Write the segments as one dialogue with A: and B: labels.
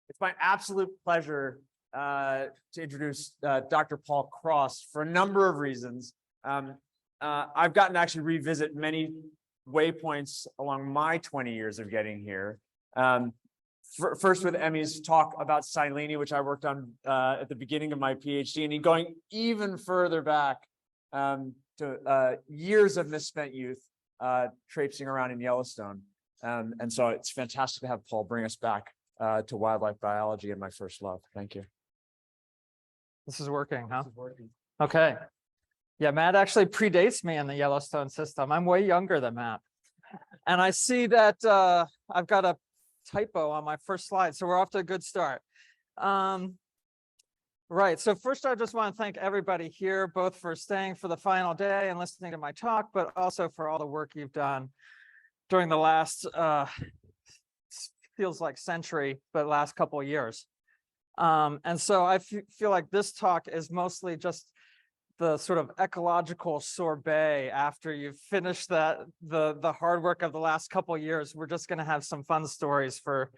A: It's my absolute pleasure to introduce Dr. Paul Cross for a number of reasons. I've gotten to actually revisit many waypoints along my 20 years of getting here. First with Emmy's talk about Silene, which I worked on at the beginning of my PhD, and going even further back to years of misspent youth traipsing around in Yellowstone. And so it's fantastic to have Paul bring us back to wildlife biology and my first love. Thank you.
B: This is working, huh?
A: This is working.
B: Okay. Yeah, Matt actually predates me in the Yellowstone system. I'm way younger than Matt. And I see that I've got a typo on my first slide, so we're off to a good start. Right, so first I just want to thank everybody here, both for staying for the final day and listening to my talk, but also for all the work you've done during the last, feels like century, but last couple of years. And so I feel like this talk is mostly just the sort of ecological sorbet after you've finished the hard work of the last couple of years. We're just going to have some fun stories for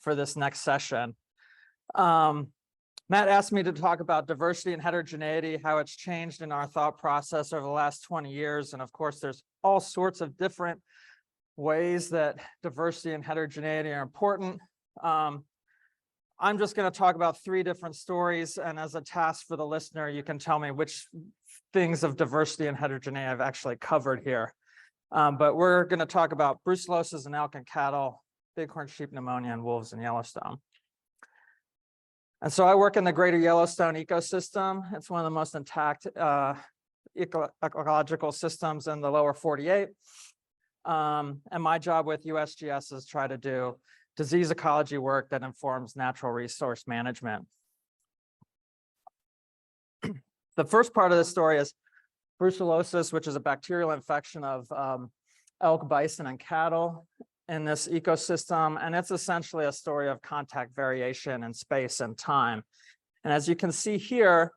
B: this next session. Matt asked me to talk about diversity and heterogeneity, how it's changed in our thought process over the last 20 years. And of course, there's all sorts of different ways that diversity and heterogeneity are important. I'm just going to talk about 3 different stories, and as a task for the listener, you can tell me which things of diversity and heterogeneity I've actually covered here. But we're going to talk about brucellosis in elk and cattle, bighorn sheep pneumonia, and wolves in Yellowstone. And so I work in the Greater Yellowstone Ecosystem. It's one of the most intact ecological systems in the lower 48. And my job with USGS is try to do disease ecology work that informs natural resource management. The first part of the story is brucellosis, which is a bacterial infection of elk, bison, and cattle in this ecosystem. And it's essentially a story of contact variation in space and time. And as you can see here,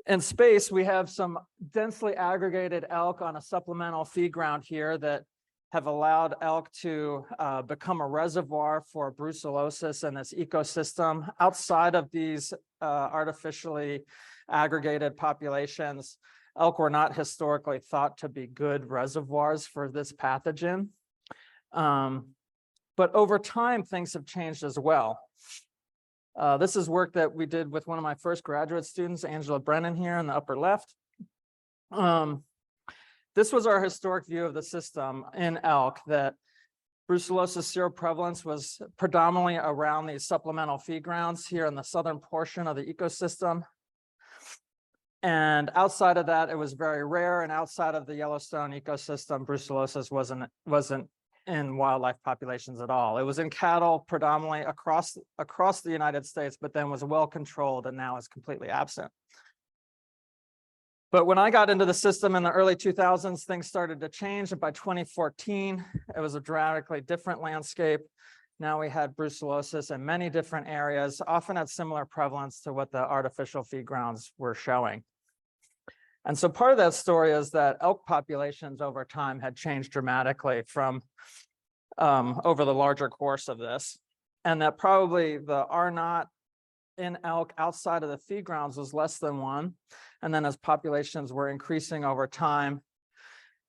B: in space, we have some densely aggregated elk on a supplemental feed ground here that have allowed elk to become a reservoir for brucellosis in this ecosystem. Outside of these artificially aggregated populations, elk were not historically thought to be good reservoirs for this pathogen. But over time, things have changed as well. This is work that we did with one of my first graduate students, Angela Brennan, here in the upper left. This was our historic view of the system in elk, that brucellosis seroprevalence was predominantly around these supplemental feed grounds here in the southern portion of the ecosystem. And outside of that, it was very rare. And outside of the Yellowstone ecosystem, brucellosis wasn't in wildlife populations at all. It was in cattle predominantly across the United States, but then was well controlled and now is completely absent. But when I got into the system in the early 2000s, things started to change. And by 2014, it was a dramatically different landscape. Now we had brucellosis in many different areas, often at similar prevalence to what the artificial feed grounds were showing. And so part of that story is that elk populations over time had changed dramatically from over the larger course of this. And that probably the R0 in elk outside of the feed grounds was less than 1. And then as populations were increasing over time,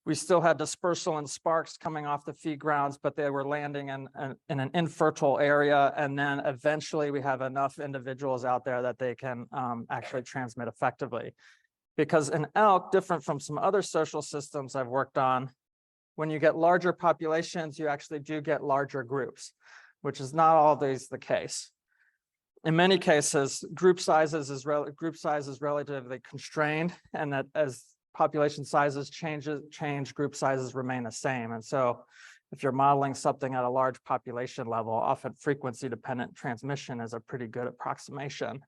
B: we still had dispersal and sparks coming off the feed grounds, but they were landing in an infertile area. And then eventually we have enough individuals out there that they can actually transmit effectively. Because in elk, different from some other social systems I've worked on, when you get larger populations, you actually do get larger groups, which is not always the case. In many cases, group size is relatively constrained, and that as population sizes change, group sizes remain the same. And so if you're modeling something at a large population level, often frequency-dependent transmission is a pretty good approximation.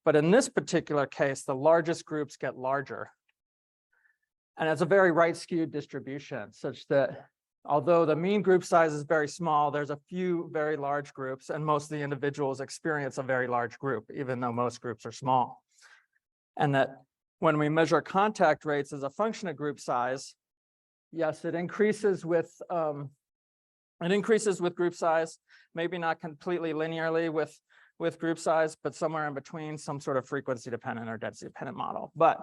B: But in this particular case, the largest groups get larger. And it's a very right-skewed distribution, such that although the mean group size is very small, there's a few very large groups, and most of the individuals experience a very large group, even though most groups are small. And that when we measure contact rates as a function of group size, yes, it increases with It increases with group size, maybe not completely linearly with group size, but somewhere in between, some sort of frequency dependent or density dependent model. But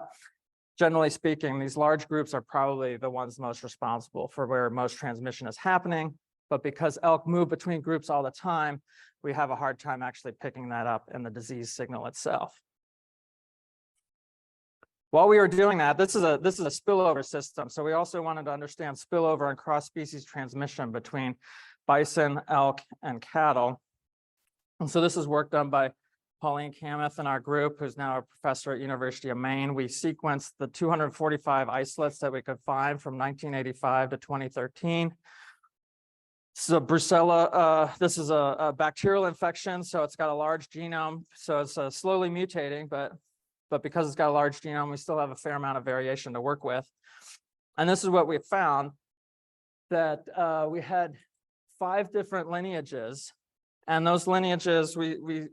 B: generally speaking, these large groups are probably the ones most responsible for where most transmission is happening. But because elk move between groups all the time, we have a hard time actually picking that up in the disease signal itself. While we were doing that, this is a spillover system. So we also wanted to understand spillover and cross-species transmission between bison, elk, and cattle. And so this is work done by Pauline Kamath in our group, who's now a professor at University of Maine. We sequenced the 245 isolates that we could find from 1985 to 2013. So Brucella, this is a bacterial infection, so it's got a large genome. So it's slowly mutating, but because it's got a large genome, we still have a fair amount of variation to work with. And this is what we found, that we had 5 different lineages. And those lineages, we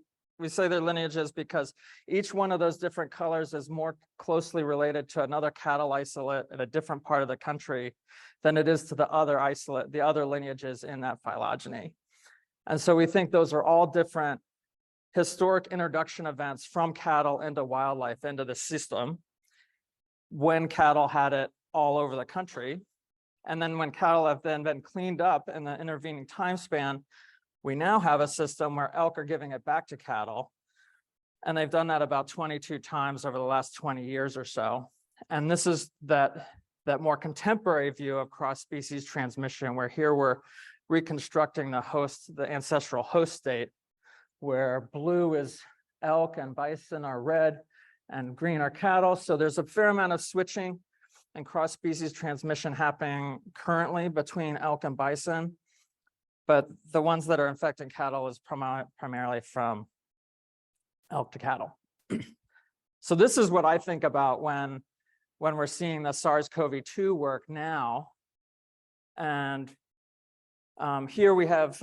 B: say they're lineages because each one of those different colors is more closely related to another cattle isolate in a different part of the country than it is to the other isolate, the other lineages in that phylogeny. And so we think those are all different historic introduction events from cattle into wildlife, into the system, when cattle had it all over the country. And then when cattle have then been cleaned up in the intervening time span, we now have a system where elk are giving it back to cattle. And they've done that about 22 times over the last 20 years or so. And this is that more contemporary view of cross-species transmission, where here we're reconstructing the ancestral host state, where blue is elk and bison are red and green are cattle. So there's a fair amount of switching and cross-species transmission happening currently between elk and bison. But the ones that are infecting cattle is primarily from elk to cattle. So this is what I think about when we're seeing the SARS-CoV-2 work now. And here we have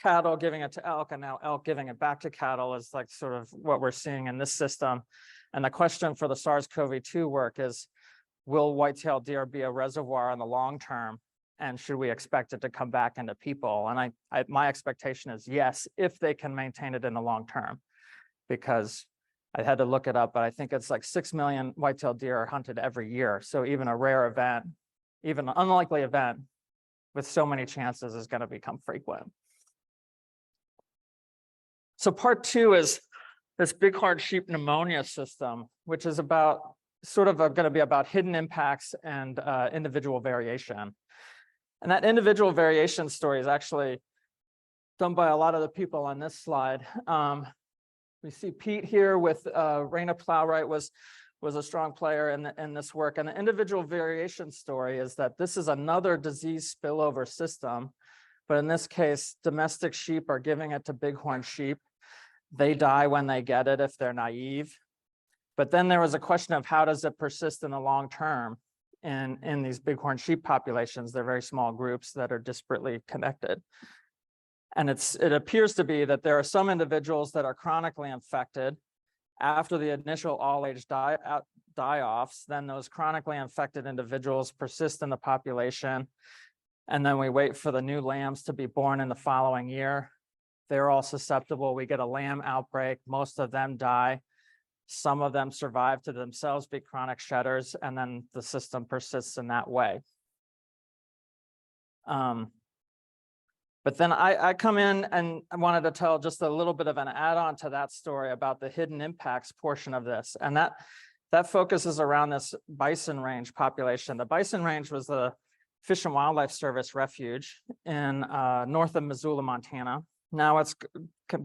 B: cattle giving it to elk, and now elk giving it back to cattle is like sort of what we're seeing in this system. And the question for the SARS-CoV-2 work is, will white-tailed deer be a reservoir in the long term? And should we expect it to come back into people? And my expectation is yes, if they can maintain it in the long term, because I had to look it up, but I think it's like 6 million white-tailed deer are hunted every year. So even a rare event, even an unlikely event with so many chances is going to become frequent. So part 2 is this bighorn sheep pneumonia system, which is about going to be about hidden impacts and individual variation. And that individual variation story is actually done by a lot of the people on this slide. We see Pete here with Raina Plowright was a strong player in this work. And the individual variation story is that this is another disease spillover system, but in this case, domestic sheep are giving it to bighorn sheep. They die when they get it if they're naive. But then there was a question of how does it persist in the long term in these bighorn sheep populations. They're very small groups that are disparately connected. And it appears to be that there are some individuals that are chronically infected after the initial all-age die-offs. Then those chronically infected individuals persist in the population. And then we wait for the new lambs to be born in the following year. They're all susceptible. We get a lamb outbreak. Most of them die. Some of them survive to themselves, be chronic shedders, and then the system persists in that way. But then I come in and I wanted to tell just a little bit of an add-on to that story about the hidden impacts portion of this. And that focuses around this bison range population. The bison range was the Fish and Wildlife Service refuge in north of Missoula, Montana. Now it's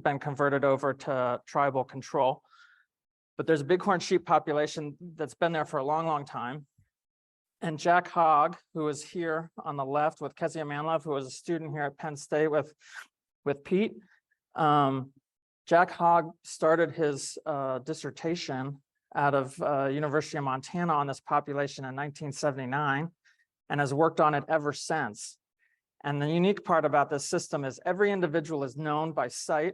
B: been converted over to tribal control. But there's a bighorn sheep population that's been there for a long, long time. And Jack Hogg, who is here on the left with Kezia Manlove, who was a student here at Penn State with Pete. Jack Hogg started his dissertation out of University of Montana on this population in 1979 and has worked on it ever since. And the unique part about this system is every individual is known by sight,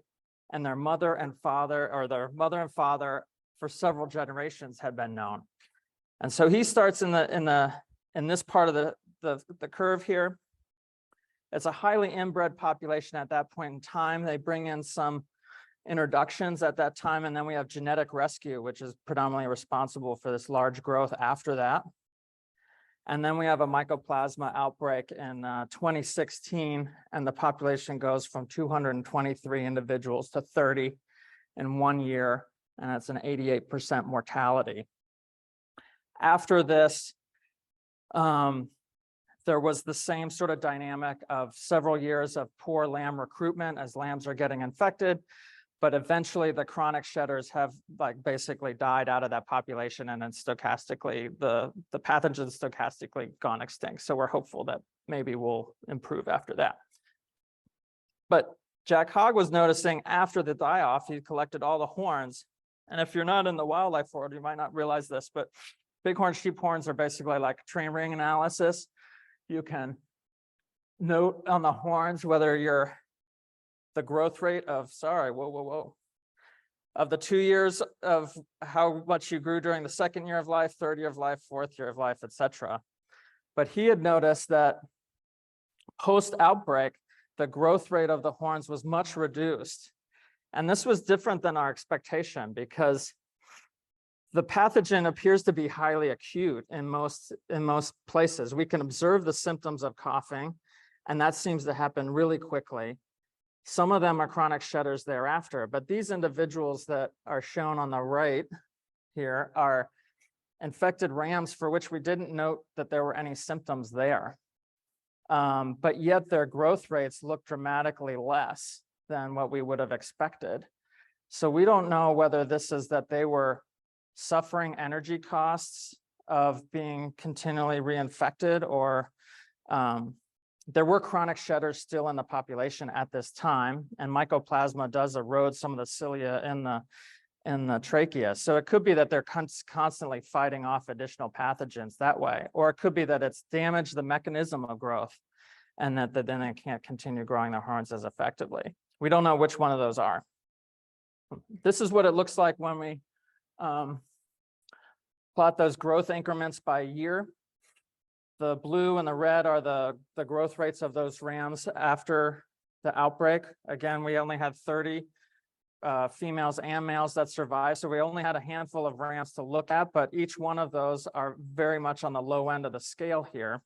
B: and their mother and father, or their mother and father for several generations had been known. And so he starts in this part of the curve here. It's a highly inbred population at that point in time. They bring in some introductions at that time, and then we have genetic rescue, which is predominantly responsible for this large growth after that. And then we have a mycoplasma outbreak in 2016, and the population goes from 223 individuals to 30 in 1 year, and it's an 88% mortality. After this, there was the same sort of dynamic of several years of poor lamb recruitment as lambs are getting infected, but eventually the chronic shedders have basically died out of that population, and then stochastically, the pathogen stochastically gone extinct. So we're hopeful that maybe we'll improve after that. But Jack Hogg was noticing after the die-off, he collected all the horns. And if you're not in the wildlife world, you might not realize this, but bighorn sheep horns are basically like train ring analysis. You can note on the horns whether you're the growth rate of, of the 2 years of how much you grew during the second year of life, third year of life, fourth year of life, etc. But he had noticed that post-outbreak, the growth rate of the horns was much reduced. And this was different than our expectation because the pathogen appears to be highly acute in most places. We can observe the symptoms of coughing, and that seems to happen really quickly. Some of them are chronic shedders thereafter, but these individuals that are shown on the right here are infected rams for which we didn't note that there were any symptoms there. But yet their growth rates look dramatically less than what we would have expected. So we don't know whether this is that they were suffering energy costs of being continually reinfected, or there were chronic shedders still in the population at this time, and mycoplasma does erode some of the cilia in the trachea. So it could be that they're constantly fighting off additional pathogens that way, or it could be that it's damaged the mechanism of growth and that then they can't continue growing their horns as effectively. We don't know which one of those are. This is what it looks like when we plot those growth increments by year. The blue and the red are the growth rates of those rams after the outbreak. Again, we only had 30 females and males that survived, so we only had a handful of rams to look at, but each one of those are very much on the low end of the scale here.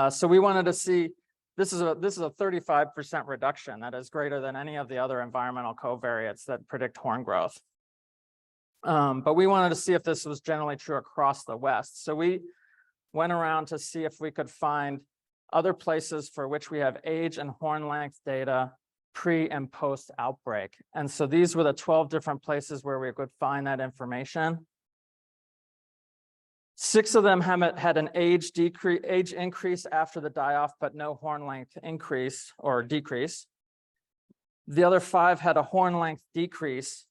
B: So we wanted to see, this is a 35% reduction. That is greater than any of the other environmental covariates that predict horn growth. But we wanted to see if this was generally true across the West. So we went around to see if we could find other places for which we have age and horn length data pre and post outbreak. And so these were the 12 different places where we could find that information. 6 of them had an age increase after the die-off, but no horn length increase or decrease. The other 5 had a horn length decrease,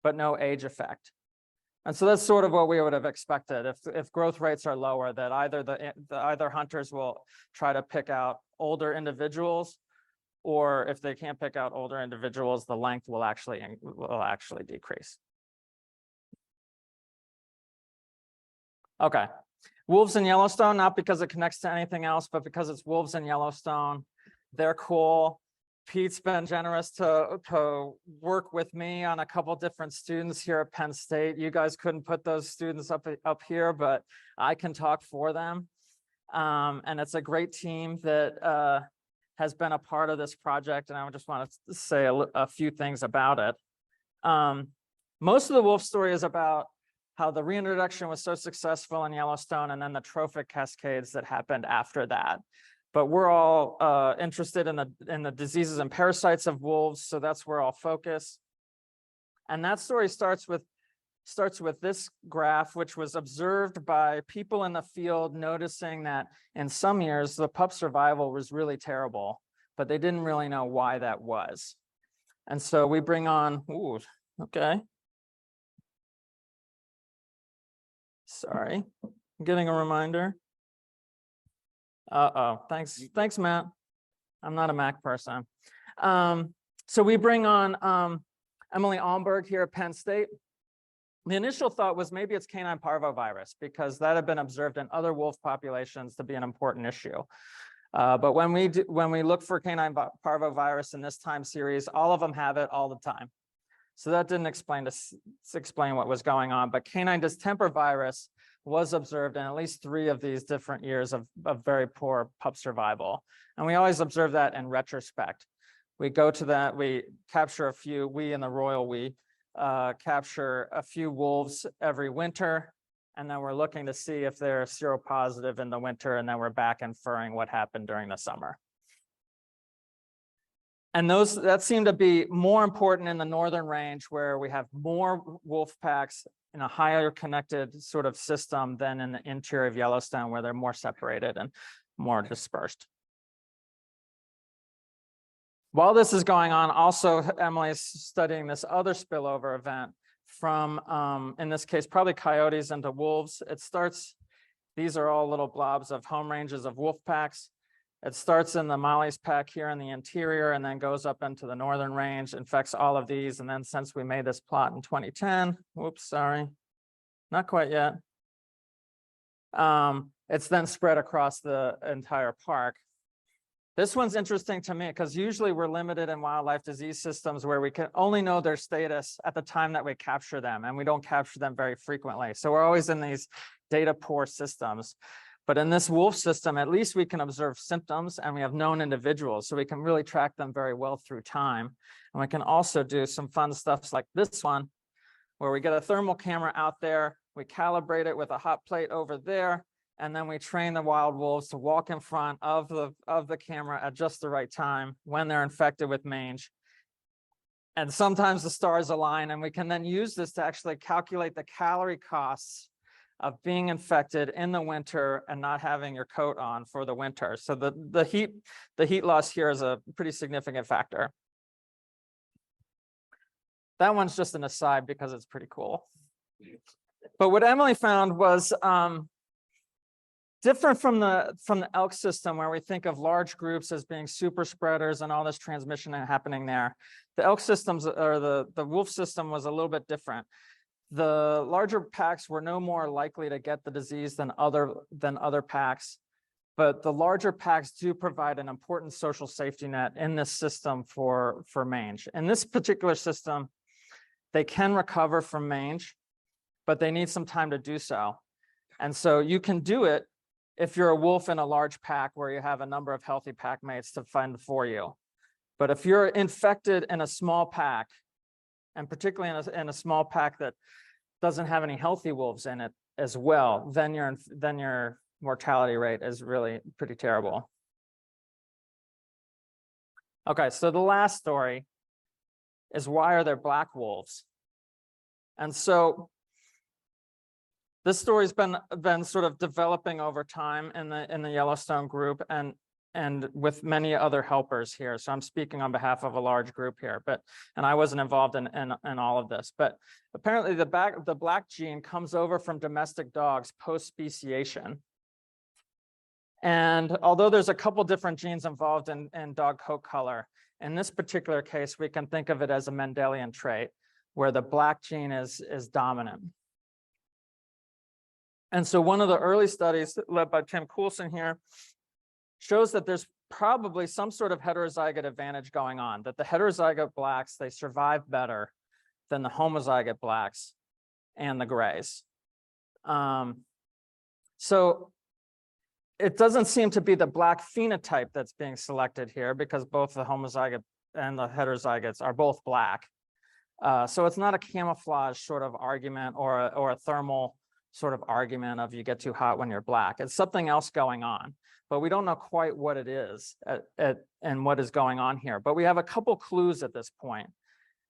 B: but no age effect. And so that's sort of what we would have expected. If growth rates are lower, that either hunters will try to pick out older individuals, or if they can't pick out older individuals, the length will actually decrease. Okay, wolves in Yellowstone, not because it connects to anything else, but because it's wolves in Yellowstone. They're cool. Pete's been generous to work with me on a couple different students here at Penn State. You guys couldn't put those students up here, but I can talk for them. And it's a great team that has been a part of this project, and I just want to say a few things about it. Most of the wolf story is about how the reintroduction was so successful in Yellowstone, and then the trophic cascades that happened after that. But we're all interested in the diseases and parasites of wolves, so that's where I'll focus. And that story starts with this graph, which was observed by people in the field, noticing that in some years the pup survival was really terrible, but they didn't really know why that was. And so we bring on, okay. Sorry, I'm getting a reminder. Thanks, Matt. I'm not a Mac person. So we bring on Emily Almberg here at Penn State. The initial thought was maybe it's canine parvovirus, because that had been observed in other wolf populations to be an important issue. But when we look for canine parvovirus in this time series, all of them have it all the time. So that didn't explain what was going on, but canine distemper virus was observed in at least 3 of these different years of very poor pup survival. And we always observe that in retrospect. We go to that, we capture a few, we in the royal capture a few wolves every winter, and then we're looking to see if they're seropositive in the winter, and then we're back inferring what happened during the summer. And that seemed to be more important in the northern range, where we have more wolf packs in a higher connected sort of system than in the interior of Yellowstone, where they're more separated and more dispersed. While this is going on, also Emily's studying this other spillover event from, in this case, probably coyotes into wolves. It starts, these are all little blobs of home ranges of wolf packs. It starts in the Molly's pack here in the interior and then goes up into the northern range, infects all of these. And then since we made this plot in 2010, whoops, sorry, not quite yet. It's then spread across the entire park. This one's interesting to me because usually we're limited in wildlife disease systems where we can only know their status at the time that we capture them, and we don't capture them very frequently. So we're always in these data poor systems. But in this wolf system, at least we can observe symptoms and we have known individuals, so we can really track them very well through time. And we can also do some fun stuff like this one, where we get a thermal camera out there, we calibrate it with a hot plate over there, and then we train the wild wolves to walk in front of the camera at just the right time when they're infected with mange. And sometimes the stars align, and we can then use this to actually calculate the calorie costs of being infected in the winter and not having your coat on for the winter. So the heat loss here is a pretty significant factor. That one's just an aside because it's pretty cool. But what Emily found was different from the elk system, where we think of large groups as being super spreaders and all this transmission happening there. The elk systems, or the wolf system, was a little bit different. The larger packs were no more likely to get the disease than other packs, but the larger packs do provide an important social safety net in this system for mange. In this particular system, they can recover from mange, but they need some time to do so. And so you can do it if you're a wolf in a large pack where you have a number of healthy pack mates to fend for you. But if you're infected in a small pack, and particularly in a small pack that doesn't have any healthy wolves in it as well, then your mortality rate is really pretty terrible. Okay, so the last story is, why are there black wolves? And so this story's been sort of developing over time in the Yellowstone group and with many other helpers here. So I'm speaking on behalf of a large group here, and I wasn't involved in all of this. But apparently the black gene comes over from domestic dogs post-speciation. And although there's a couple different genes involved in dog coat color, in this particular case, we can think of it as a Mendelian trait where the black gene is dominant. And so one of the early studies led by Tim Coulson here shows that there's probably some sort of heterozygote advantage going on, that the heterozygote blacks, they survive better than the homozygote blacks and the grays. So it doesn't seem to be the black phenotype that's being selected here, because both the homozygote and the heterozygotes are both black. So it's not a camouflage sort of argument or a thermal sort of argument of you get too hot when you're black. It's something else going on, but we don't know quite what it is and what is going on here. But we have a couple clues at this point.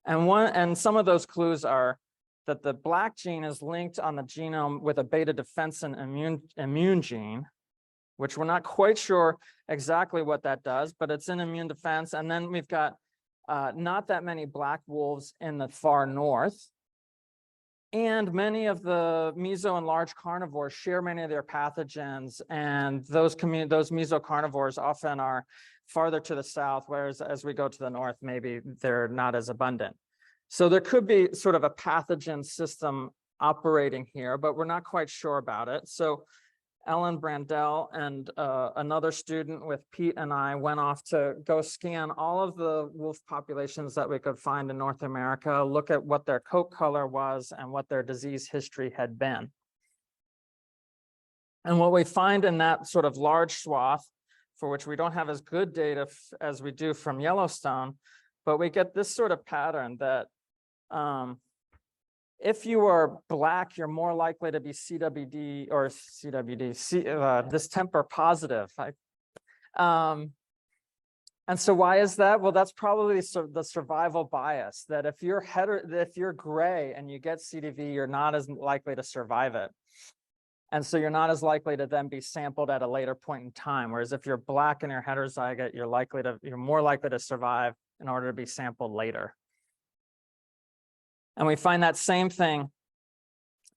B: And some of those clues are that the black gene is linked on the genome with a beta defensin immune gene, which we're not quite sure exactly what that does, but it's in immune defense. And then we've got not that many black wolves in the far north. And many of the meso and large carnivores share many of their pathogens, and those meso carnivores often are farther to the south, whereas as we go to the north, maybe they're not as abundant. So there could be sort of a pathogen system operating here, but we're not quite sure about it. So Ellen Brandel and another student with Pete and I went off to go scan all of the wolf populations that we could find in North America, look at what their coat color was and what their disease history had been. And what we find in that sort of large swath, for which we don't have as good data as we do from Yellowstone, but we get this sort of pattern that if you are Black, you're more likely to be distemper positive. And so why is that? Well, that's probably the survival bias, that if you're gray and you get CDV, you're not as likely to survive it. And so you're not as likely to then be sampled at a later point in time. Whereas if you're Black and you're heterozygote, you're more likely to survive in order to be sampled later. And we find that same thing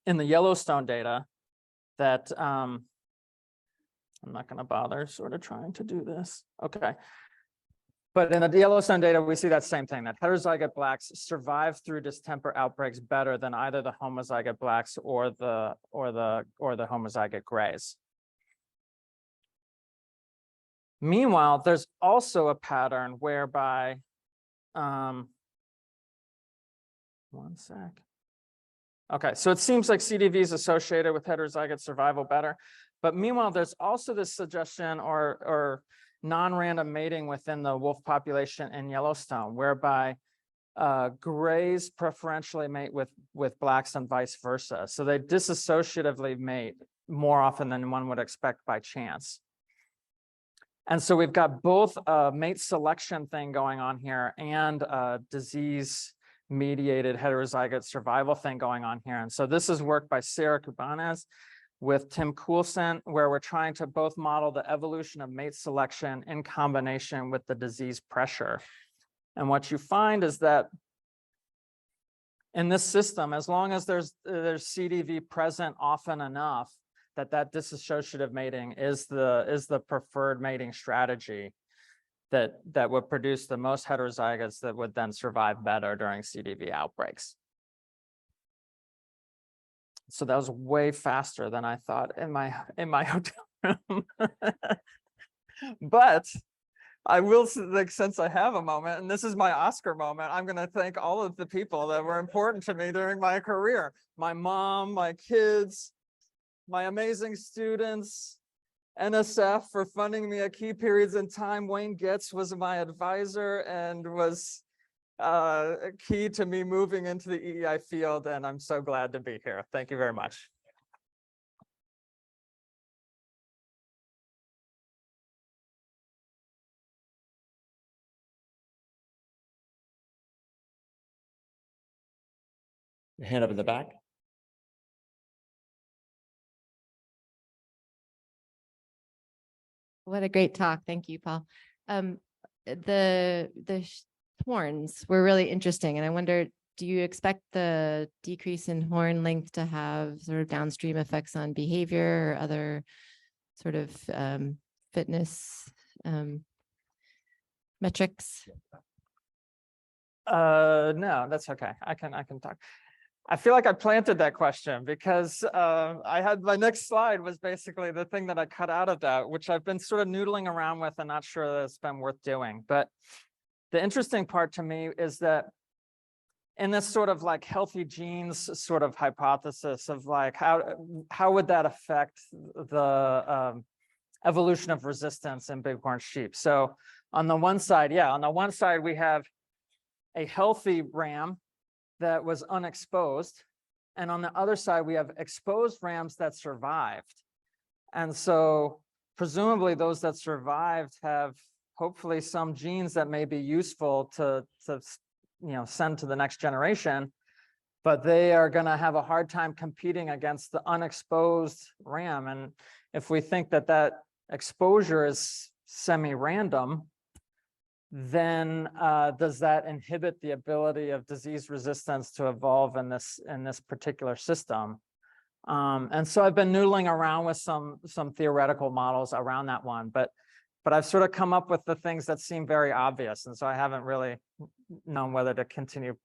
B: in the Yellowstone data that I'm not going to bother sort of trying to do this. Okay. But in the Yellowstone data, we see that same thing, that heterozygote Blacks survive through distemper outbreaks better than either the homozygote Blacks or the homozygote Grays. Meanwhile, there's also a pattern whereby, one sec. Okay, so it seems like CDV is associated with heterozygote survival better, but meanwhile, there's also this suggestion or non-random mating within the wolf population in Yellowstone, whereby Grays preferentially mate with Blacks and vice versa. So they disassociatively mate more often than one would expect by chance. And so we've got both a mate selection thing going on here and a disease-mediated heterozygote survival thing going on here. And so this is work by Sarah Kubanes with Tim Coulson, where we're trying to both model the evolution of mate selection in combination with the disease pressure. And what you find is that in this system, as long as there's CDV present often enough, that dissociative mating is the preferred mating strategy that would produce the most heterozygotes that would then survive better during CDV outbreaks. So that was way faster than I thought in my hotel room. But I will, like, since I have a moment, and this is my Oscar moment, I'm going to thank all of the people that were important to me during my career. My mom, my kids, my amazing students, NSF for funding me at key periods in time. Wayne Getz was my advisor and was key to me moving into the EEI field, and I'm so glad to be here. Thank you very much.
C: Hand up in the back.
D: What a great talk. Thank you, Paul. The horns were really interesting. And I wonder, do you expect the decrease in horn length to have sort of downstream effects on behavior or other sort of fitness metrics?
B: No, that's okay. I can talk. I feel like I planted that question because I had my next slide was basically the thing that I cut out of that, which I've been sort of noodling around with and not sure that it's been worth doing. But the interesting part to me is that in this sort of like healthy genes sort of hypothesis of like how would that affect the evolution of resistance in bighorn sheep? So on the one side, we have a healthy ram that was unexposed. And on the other side, we have exposed rams that survived. And so presumably those that survived have hopefully some genes that may be useful to send to the next generation, but they are gonna have a hard time competing against the unexposed ram. And if we think that exposure is semi-random, then does that inhibit the ability of disease resistance to evolve in this particular system? And so I've been noodling around with some theoretical models around that one, but I've sort of come up with the things that seem very obvious, and so I haven't really known whether to continue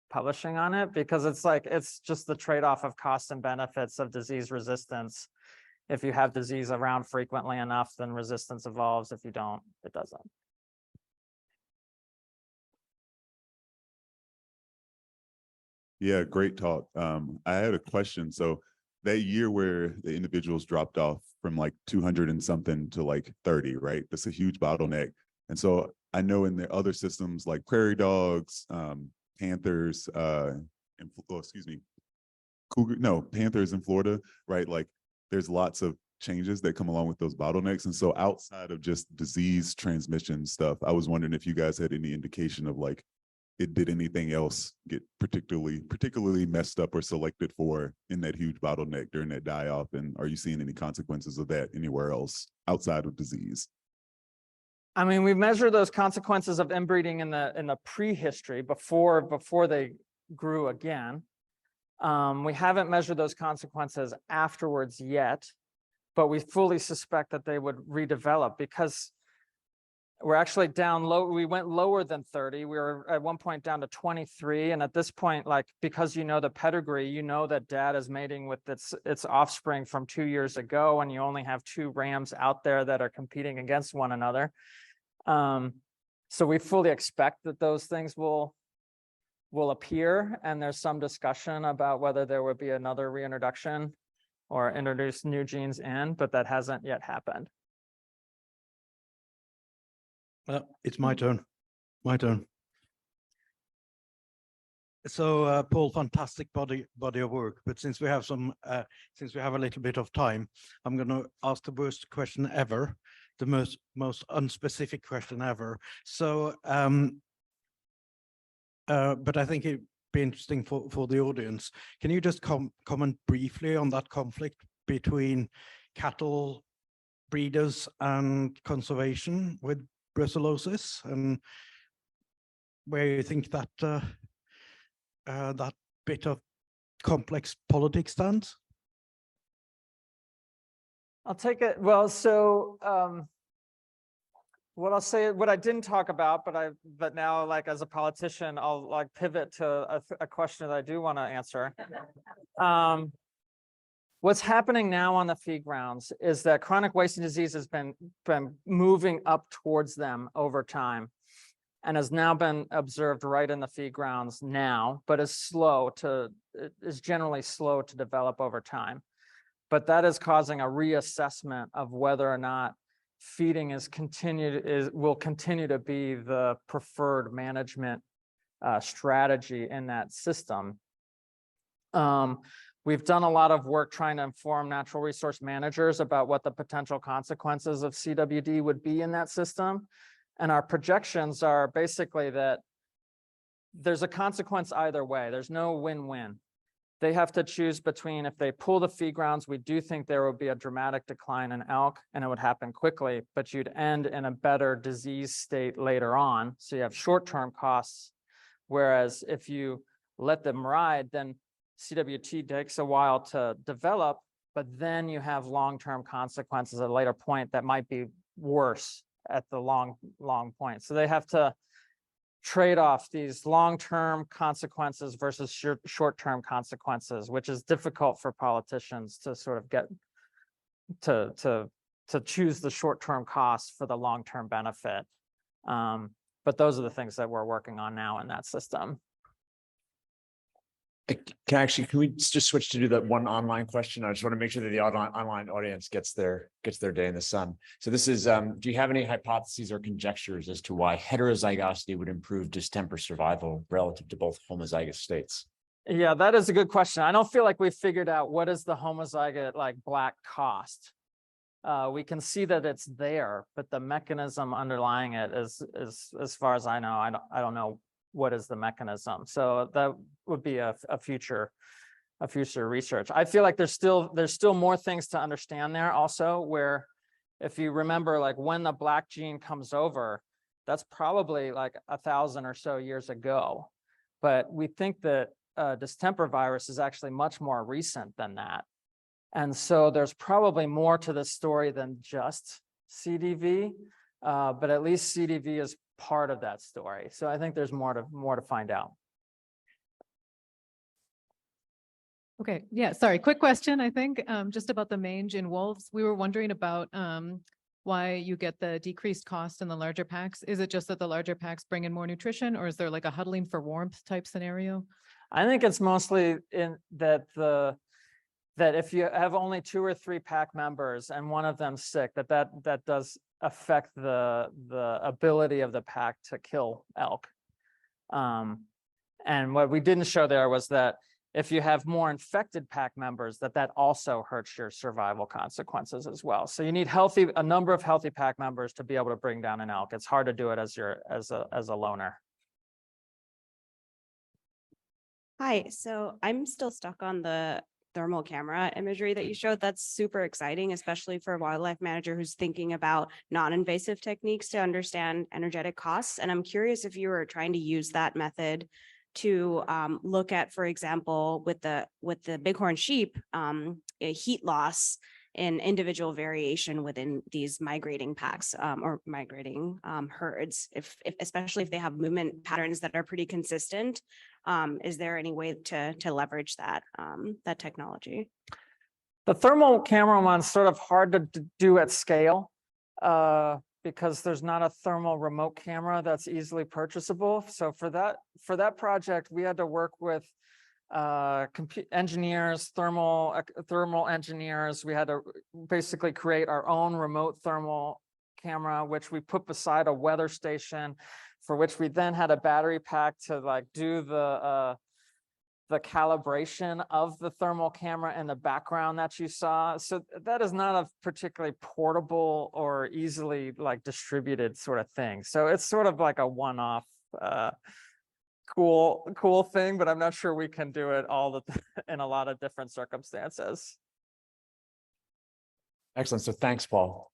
B: publishing on it because it's just the trade-off of cost and benefits of disease resistance If you have disease around frequently enough, then resistance evolves. If you don't, it doesn't.
C: Yeah, great talk. I had a question. So that year where the individuals dropped off from like 200 and something to like 30, right? That's a huge bottleneck. And so I know in the other systems like prairie dogs, panthers, panthers in Florida, right? Like there's lots of changes that come along with those bottlenecks. And so outside of just disease transmission stuff, I was wondering if you guys had any indication of like, did anything else get particularly messed up or selected for in that huge bottleneck during that die-off? And are you seeing any consequences of that anywhere else outside of disease?
B: I mean, we measure those consequences of inbreeding in the prehistory before they grew again. We haven't measured those consequences afterwards yet, but we fully suspect that they would redevelop because we're actually down low. We went lower than 30. We were at one point down to 23. And at this point, like, because you know the pedigree, you know that dad is mating with its offspring from 2 years ago, and you only have 2 rams out there that are competing against one another. So we fully expect that those things will appear. And there's some discussion about whether there would be another reintroduction or introduce new genes in, but that hasn't yet happened.
E: It's my turn. So Paul, fantastic body of work. But since we have a little bit of time, I'm going to ask the worst question ever, the most unspecific question ever. So, but I think it'd be interesting for the audience. Can you just comment briefly on that conflict between cattle breeders and conservation with brucellosis, and where you think that that bit of complex politics stands?
B: I'll take it. Well, so what I'll say, what I didn't talk about, but now, like, as a politician, I'll like pivot to a question that I do want to answer. What's happening now on the feed grounds is that chronic wasting disease has been moving up towards them over time, and has now been observed right in the feed grounds now, but is generally slow to develop over time. But that is causing a reassessment of whether or not feeding will continue to be the preferred management strategy in that system. We've done a lot of work trying to inform natural resource managers about what the potential consequences of CWD would be in that system. And our projections are basically that there's a consequence either way. There's no win-win. They have to choose between, if they pull the feed grounds, we do think there will be a dramatic decline in elk, and it would happen quickly, but you'd end in a better disease state later on. So you have short-term costs. Whereas if you let them ride, then CWT takes a while to develop, but then you have long-term consequences at a later point that might be worse at the long point. So they have to trade off these long-term consequences versus short-term consequences, which is difficult for politicians to sort of get to choose the short-term costs for the long-term benefit. But those are the things that we're working on now in that system.
A: Can we just switch to do that one online question? I just want to make sure that the online audience gets their day in the sun. So this is, do you have any hypotheses or conjectures as to why heterozygosity would improve distemper survival relative to both homozygous states?
B: Yeah, that is a good question. I don't feel like we've figured out what is the homozygote like black cost. We can see that it's there, but the mechanism underlying it is as far as I know, I don't know what is the mechanism. So that would be a future research. I feel like there's still more things to understand there also, where if you remember, like when the black gene comes over, that's probably like 1,000 or so years ago. But we think that distemper virus is actually much more recent than that. And so there's probably more to this story than just CDV, but at least CDV is part of that story. So I think there's more to find out.
F: Okay, yeah, sorry, quick question, I think, just about the mange in wolves. We were wondering about why you get the decreased cost in the larger packs. Is it just that the larger packs bring in more nutrition, or is there like a huddling for warmth type scenario?
B: I think it's mostly in that that if you have only 2 or 3 pack members and one of them's sick, that does affect the ability of the pack to kill elk. And what we didn't show there was that if you have more infected pack members, that also hurts your survival consequences as well. So you need a number of healthy pack members to be able to bring down an elk. It's hard to do it as a loner.
G: Hi, so I'm still stuck on the thermal camera imagery that you showed. That's super exciting, especially for a wildlife manager who's thinking about non-invasive techniques to understand energetic costs. And I'm curious if you were trying to use that method to look at, for example, with the bighorn sheep, a heat loss in individual variation within these migrating packs or migrating herds, especially if they have movement patterns that are pretty consistent. Is there any way to leverage that technology?
B: The thermal camera one's sort of hard to do at scale because there's not a thermal remote camera that's easily purchasable. So for that project, we had to work with engineers, thermal engineers. We had to basically create our own remote thermal camera, which we put beside a weather station, for which we then had a battery pack to like do the calibration of the thermal camera in the background that you saw. So that is not a particularly portable or easily like distributed sort of thing. So it's sort of like a one-off cool thing, but I'm not sure we can do it in a lot of different circumstances.
A: Excellent. So thanks, Paul.